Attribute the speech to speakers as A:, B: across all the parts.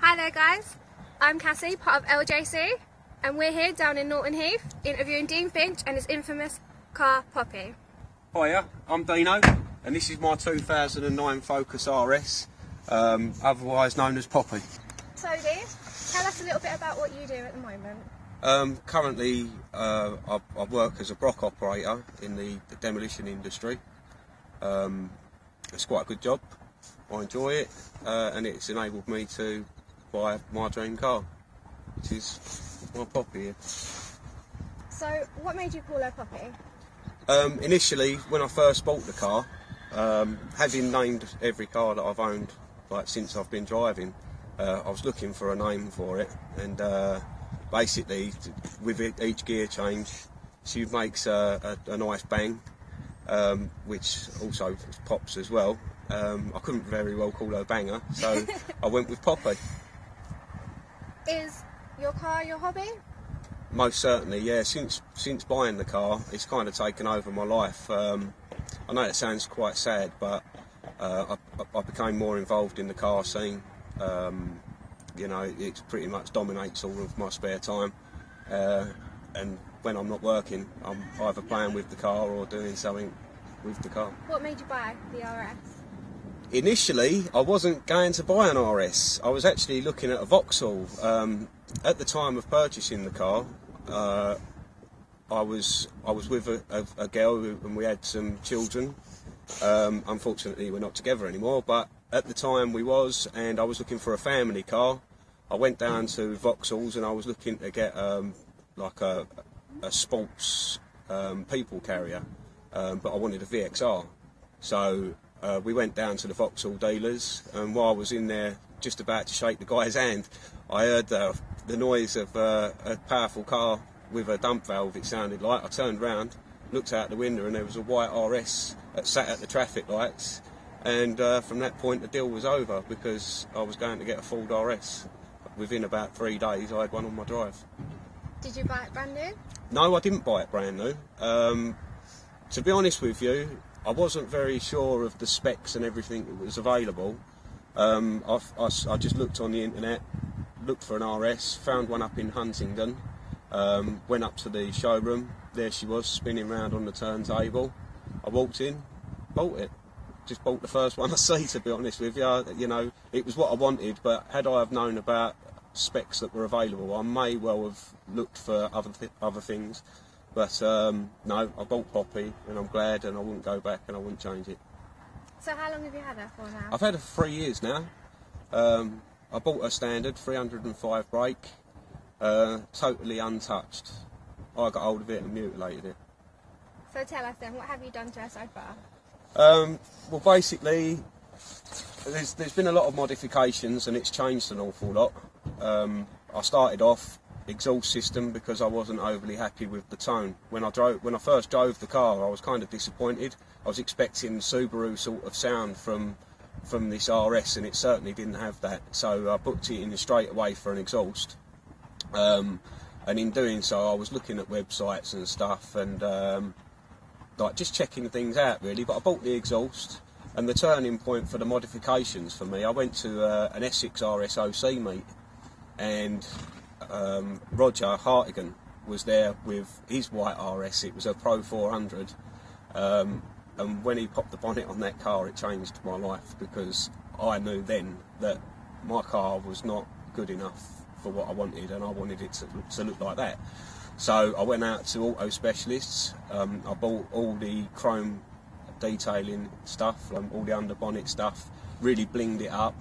A: Hi there guys, I'm Cassie, part of L.J.C, and we're here down in Norton Heath interviewing Dean Finch and his infamous car Poppy.
B: Hiya, I'm Dino and this is my 2009 Focus RS, otherwise known as Poppy.
A: So Dean, tell us a little bit about what you do at the moment.
B: Currently I work as a block operator in the demolition industry. It's quite a good job, I enjoy it, and it's enabled me to buy my dream car, which is my Poppy here.
A: So what made you call her Poppy?
B: Initially, when I first bought the car, having named every car that I've owned since I've been driving, I was looking for a name for it, and basically with each gear change she makes a nice bang, which also pops as well. I couldn't very well call her Banger, so I went with Poppy.
A: Is your car your hobby?
B: Most certainly, yeah. Since buying the car, it's kind of taken over my life. I know it sounds quite sad, but I became more involved in the car scene. You know, it pretty much dominates all of my spare time. And when I'm not working, I'm either playing with the car or doing something with the car.
A: What made you buy the RS?
B: Initially, I wasn't going to buy an RS. I was actually looking at a Vauxhall. At the time of purchasing the car, I was with a girl and we had some children. Unfortunately, we're not together anymore, but at the time we was, and I was looking for a family car. I went down to Vauxhalls and I was looking to get like a sports people carrier, but I wanted a VXR. So we went down to the Vauxhall dealers, and while I was in there just about to shake the guy's hand, I heard the noise of a powerful car with a dump valve, it sounded like. I turned round, looked out the window, and there was a white RS that sat at the traffic lights, and from that point the deal was over, because I was going to get a Ford RS. Within about 3 days I had one on my drive.
A: Did you buy it brand new?
B: No, I didn't buy it brand new. To be honest with you, I wasn't very sure of the specs and everything that was available. I just looked on the internet, looked for an RS, found one up in Huntingdon, went up to the showroom, there she was spinning round on the turntable. I walked in, bought it. Just bought the first one I see, to be honest with you. You know, it was what I wanted, but had I have known about specs that were available, I may well have looked for other things. But no, I bought Poppy and I'm glad, and I wouldn't go back and I wouldn't change it.
A: So how long have you had her for now?
B: I've had her for 3 years now. I bought her standard, 305 brake, totally untouched. I got hold of it and mutilated it.
A: So tell us then, what have you done to her so far?
B: Well, basically, there's been a lot of modifications and it's changed an awful lot. I started off exhaust system because I wasn't overly happy with the tone. When I first drove the car, I was kind of disappointed. I was expecting Subaru sort of sound from this RS, and it certainly didn't have that. So I booked it in straight away for an exhaust. And in doing so, I was looking at websites and stuff, and like just checking things out really. But I bought the exhaust, and the turning point for the modifications for me, I went to an Essex RSOC meet, and Roger Hartigan was there with his white RS. It was a Pro 400, and when he popped the bonnet on that car, it changed my life, because I knew then that my car was not good enough for what I wanted, and I wanted it to look like that. So I went out to auto specialists. I bought all the chrome detailing stuff, all the under bonnet stuff, really blinged it up.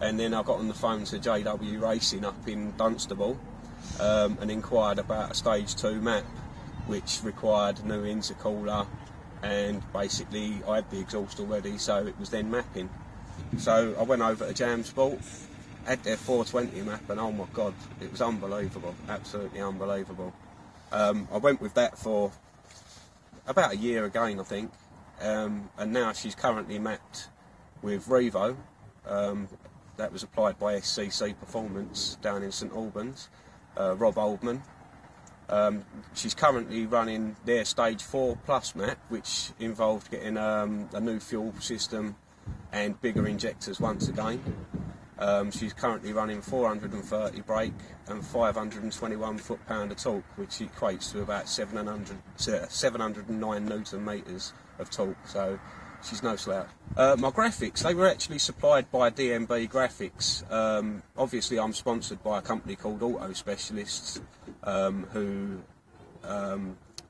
B: And then I got on the phone to JW Racing up in Dunstable and inquired about a stage 2 map, which required a new intercooler, and basically I had the exhaust already, so it was then mapping. So I went over to Jam Sport, had their 420 map, and oh my god, it was unbelievable, absolutely unbelievable. I went with that for about a year again, I think, and now she's currently mapped with Revo. That was applied by SCC Performance down in St Albans, Rob Oldman. She's currently running their Stage 4 Plus map, which involved getting a new fuel system and bigger injectors once again. She's currently running 430 brake and 521 foot-pound of torque, which equates to about 709 newton metres of torque, so she's no slouch. My graphics, they were actually supplied by DMB Graphics. Obviously I'm sponsored by a company called Auto Specialists, who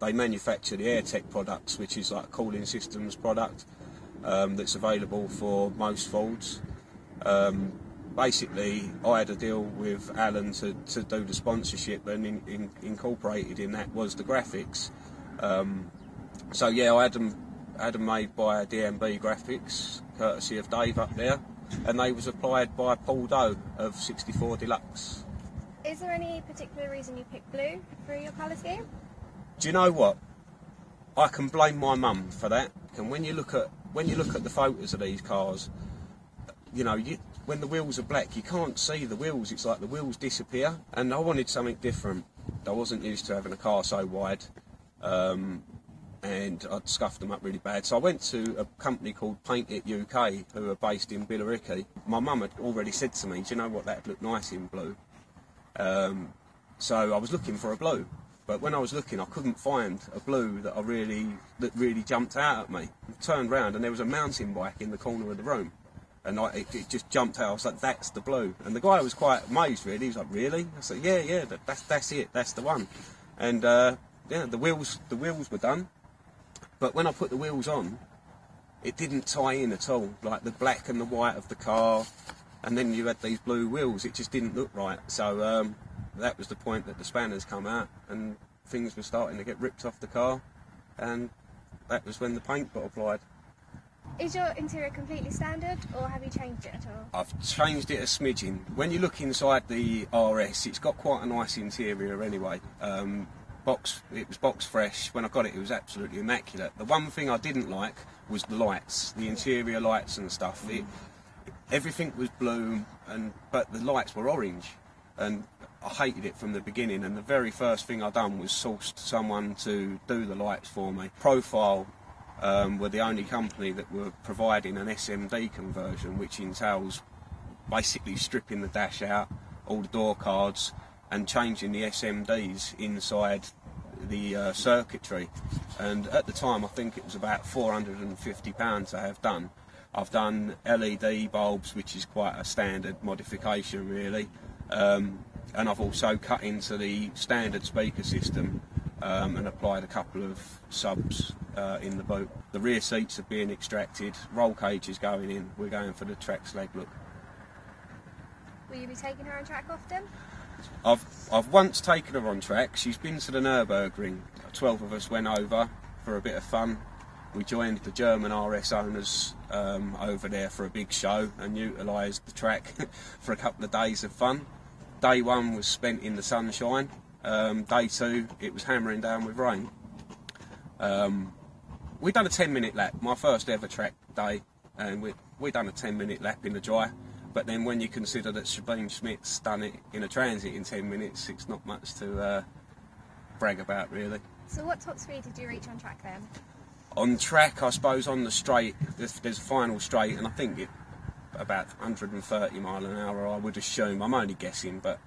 B: they manufacture the AirTech products, which is like a cooling systems product that's available for most Fords. Basically, I had a deal with Alan to do the sponsorship, and incorporated in that was the graphics. So yeah, I had them made by DMB Graphics, courtesy of Dave up there, and they was applied by Paul Doe of 64 Deluxe.
A: Is there any particular reason you picked blue for your colour scheme?
B: Do you know what? I can blame my mum for that. And when you look at the photos of these cars, you know, when the wheels are black, you can't see the wheels. It's like the wheels disappear. And I wanted something different. I wasn't used to having a car so wide, and I'd scuffed them up really bad. So I went to a company called Paint It UK, who are based in Billericay. My mum had already said to me, do you know what, that'd look nice in blue? So I was looking for a blue. But when I was looking, I couldn't find a blue that really jumped out at me. I turned round and there was a mountain bike in the corner of the room. And it just jumped out. I was like, that's the blue. And the guy was quite amazed, really. He was like, really? I said, yeah, that's it, that's the one. And yeah, the wheels were done. But when I put the wheels on, it didn't tie in at all. Like the black and the white of the car, and then you had these blue wheels. It just didn't look right. So that was the point that the spanners come out, and things were starting to get ripped off the car. And that was when the paint got applied.
A: Is your interior completely standard, or have you changed it at all?
B: I've changed it a smidgen. When you look inside the RS, it's got quite a nice interior anyway. It was box fresh. When I got it, it was absolutely immaculate. The one thing I didn't like was the lights, the interior lights and stuff. Everything was blue, but the lights were orange, and I hated it from the beginning. And the very first thing I done was sourced someone to do the lights for me. Profile were the only company that were providing an SMD conversion, which entails basically stripping the dash out, all the door cards, and changing the SMDs inside the circuitry. And at the time, I think it was about £450 to have done. I've done LED bulbs, which is quite a standard modification, really. And I've also cut into the standard speaker system and applied a couple of subs in the boot. The rear seats are being extracted, roll cage is going in. We're going for the track slag look.
A: Will you be taking her on track often?
B: I've once taken her on track. She's been to the Nürburgring. 12 of us went over for a bit of fun. We joined the German RS owners over there for a big show and utilised the track for a couple of days of fun. Day one was spent in the sunshine. Day two, it was hammering down with rain. We done a 10-minute lap, my first ever track day, and we done a 10-minute lap in the dry. But then when you consider that Sabine Schmidt's done it in a transit in 10 minutes, it's not much to brag about, really.
A: So what top speed did you reach on track then?
B: On track, I suppose on the straight, there's a final straight, and I think it about 130 mile an hour, I would assume. I'm only guessing, but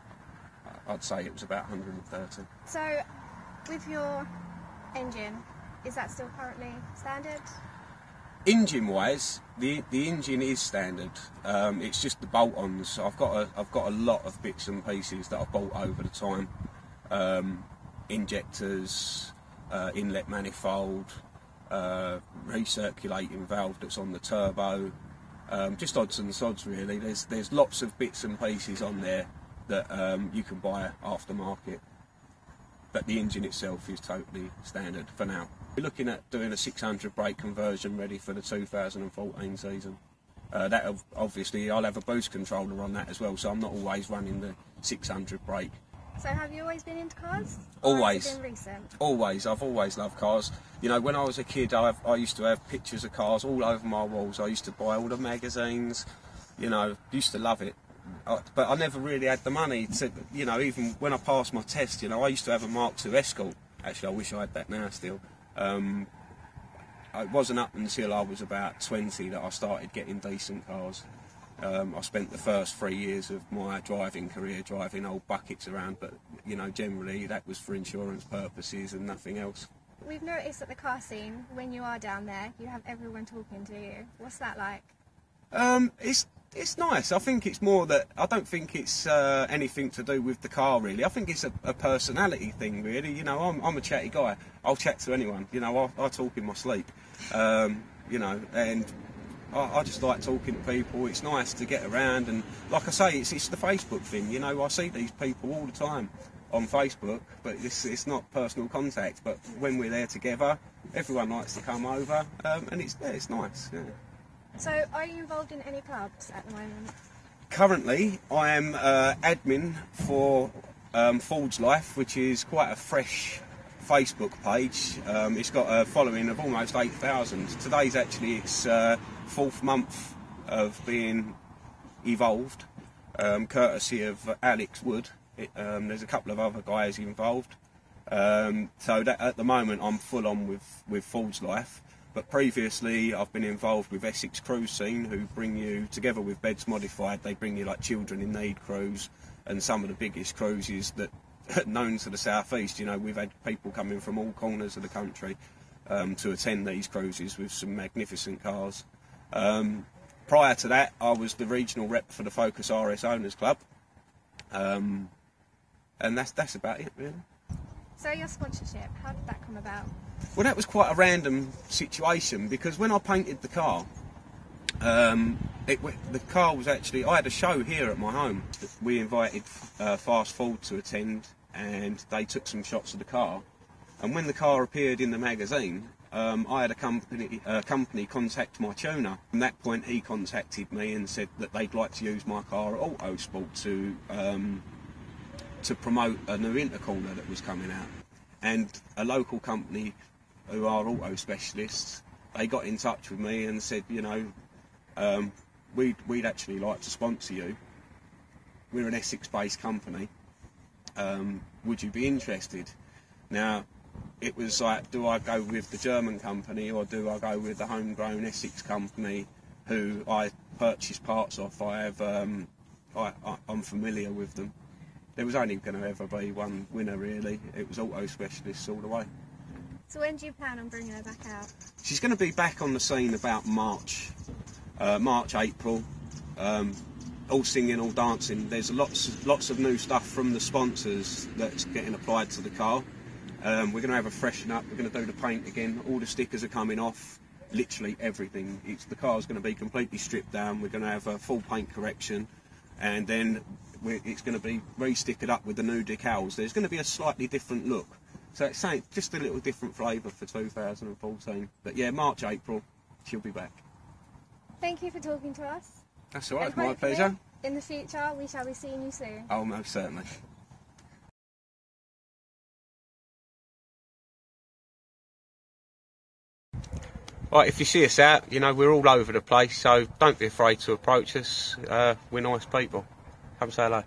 B: I'd say it was about 130.
A: So, with your engine, is that still currently standard?
B: Engine-wise, the engine is standard. It's just the bolt-ons. I've got a lot of bits and pieces that I've bought over the time. Injectors, inlet manifold, recirculating valve that's on the turbo. Just odds and sods, really. There's lots of bits and pieces on there that you can buy aftermarket, but the engine itself is totally standard for now. We're looking at doing a 600 brake conversion ready for the 2014 season. That obviously, I'll have a boost controller on that as well, so I'm not always running the 600 brake.
A: So have you always been into cars?
B: Always.
A: Or has it been recent?
B: Always. I've always loved cars. You know, when I was a kid, I used to have pictures of cars all over my walls. I used to buy all the magazines. You know, used to love it. But I never really had the money to, you know, even when I passed my test, you know, I used to have a Mark II Escort. Actually, I wish I had that now still. It wasn't up until I was about 20 that I started getting decent cars. I spent the first 3 years of my driving career driving old buckets around, but you know, generally that was for insurance purposes and nothing else.
A: We've noticed at the car scene, when you are down there, you have everyone talking to you. What's that like?
B: It's nice. I think it's more that I don't think it's anything to do with the car really. I think it's a personality thing really. You know, I'm a chatty guy. I'll chat to anyone. You know, I talk in my sleep. You know, and I just like talking to people. It's nice to get around, and like I say, it's the Facebook thing. You know, I see these people all the time on Facebook, but it's not personal contact. But when we're there together, everyone likes to come over, and it's nice. Yeah.
A: So, are you involved in any clubs at the moment?
B: Currently, I am admin for Forge Life, which is quite a fresh Facebook page. It's got a following of almost 8,000. Today's actually its 4th month of being evolved, courtesy of Alex Wood. There's a couple of other guys involved. So that, at the moment, I'm full on with Forge Life. But previously, I've been involved with Essex Cruise Scene, who bring you, together with Beds Modified, they bring you like Children in Need cruise and some of the biggest cruises that known to the southeast. You know, we've had people coming from all corners of the country to attend these cruises with some magnificent cars. Prior to that, I was the regional rep for the Focus RS Owners Club, and that's about it really.
A: So your sponsorship, how did that come about?
B: Well, that was quite a random situation because when I painted the car, the car was actually, I had a show here at my home. We invited Fast Forward to attend, and they took some shots of the car. And when the car appeared in the magazine, I had a company contact my tuner. From that point, he contacted me and said that they'd like to use my car at Autosport to promote a new intercooler that was coming out. And a local company who are auto specialists, they got in touch with me and said, you know, we'd actually like to sponsor you. We're an Essex-based company. Would you be interested? Now, it was like, do I go with the German company or do I go with the homegrown Essex company who I purchase parts off? I'm familiar with them. There was only going to ever be one winner really. It was auto specialists all the way.
A: So when do you plan on bringing her back out?
B: She's going to be back on the scene about March, April. All singing, all dancing. There's lots of new stuff from the sponsors that's getting applied to the car. We're going to have a freshen up. We're going to do the paint again. All the stickers are coming off. Literally everything. The car's going to be completely stripped down. We're going to have a full paint correction, and then it's going to be re-stickered up with the new decals. There's going to be a slightly different look. So it's just a little different flavour for 2014. But yeah, March, April, she'll be back.
A: Thank you for talking to us.
B: That's all right, my pleasure.
A: In the future, we shall be seeing you soon.
B: Oh, most certainly. Right, if you see us out, you know, we're all over the place, so don't be afraid to approach us. We're nice people. Come say hello.